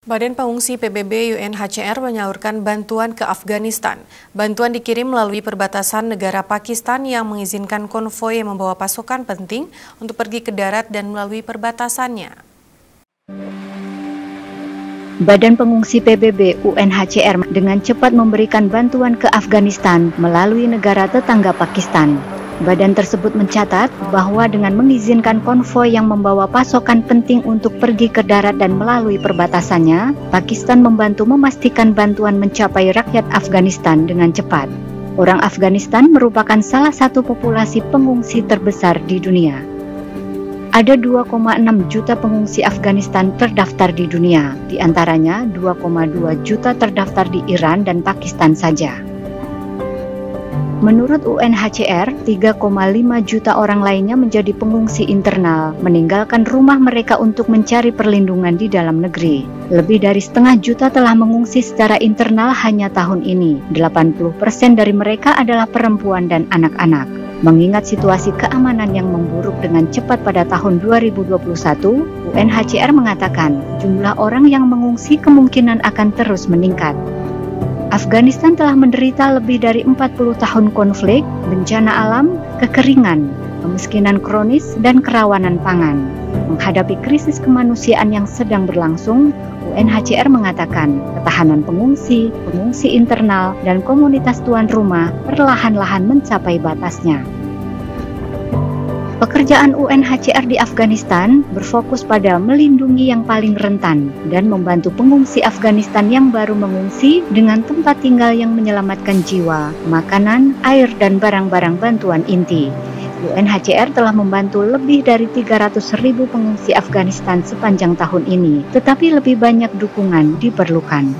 Badan Pengungsi PBB UNHCR menyalurkan bantuan ke Afghanistan. Bantuan dikirim melalui perbatasan negara Pakistan yang mengizinkan konvoi yang membawa pasokan penting untuk pergi ke darat dan melalui perbatasannya. Badan Pengungsi PBB UNHCR dengan cepat memberikan bantuan ke Afghanistan melalui negara tetangga Pakistan. Badan tersebut mencatat bahwa dengan mengizinkan konvoi yang membawa pasokan penting untuk pergi ke darat dan melalui perbatasannya, Pakistan membantu memastikan bantuan mencapai rakyat Afghanistan dengan cepat. Orang Afghanistan merupakan salah satu populasi pengungsi terbesar di dunia. Ada 2,6 juta pengungsi Afghanistan terdaftar di dunia, di antaranya 2,2 juta terdaftar di Iran dan Pakistan saja. Menurut UNHCR, 3,5 juta orang lainnya menjadi pengungsi internal, meninggalkan rumah mereka untuk mencari perlindungan di dalam negeri. Lebih dari setengah juta telah mengungsi secara internal hanya tahun ini. 80% dari mereka adalah perempuan dan anak-anak. Mengingat situasi keamanan yang memburuk dengan cepat pada tahun 2021, UNHCR mengatakan jumlah orang yang mengungsi kemungkinan akan terus meningkat. Afghanistan telah menderita lebih dari 40 tahun konflik, bencana alam, kekeringan, kemiskinan kronis, dan kerawanan pangan. Menghadapi krisis kemanusiaan yang sedang berlangsung, UNHCR mengatakan ketahanan pengungsi, pengungsi internal, dan komunitas tuan rumah perlahan-lahan mencapai batasnya. Pekerjaan UNHCR di Afghanistan berfokus pada melindungi yang paling rentan dan membantu pengungsi Afghanistan yang baru mengungsi dengan tempat tinggal yang menyelamatkan jiwa, makanan, air, dan barang-barang bantuan inti. UNHCR telah membantu lebih dari 300.000 pengungsi Afghanistan sepanjang tahun ini, tetapi lebih banyak dukungan diperlukan.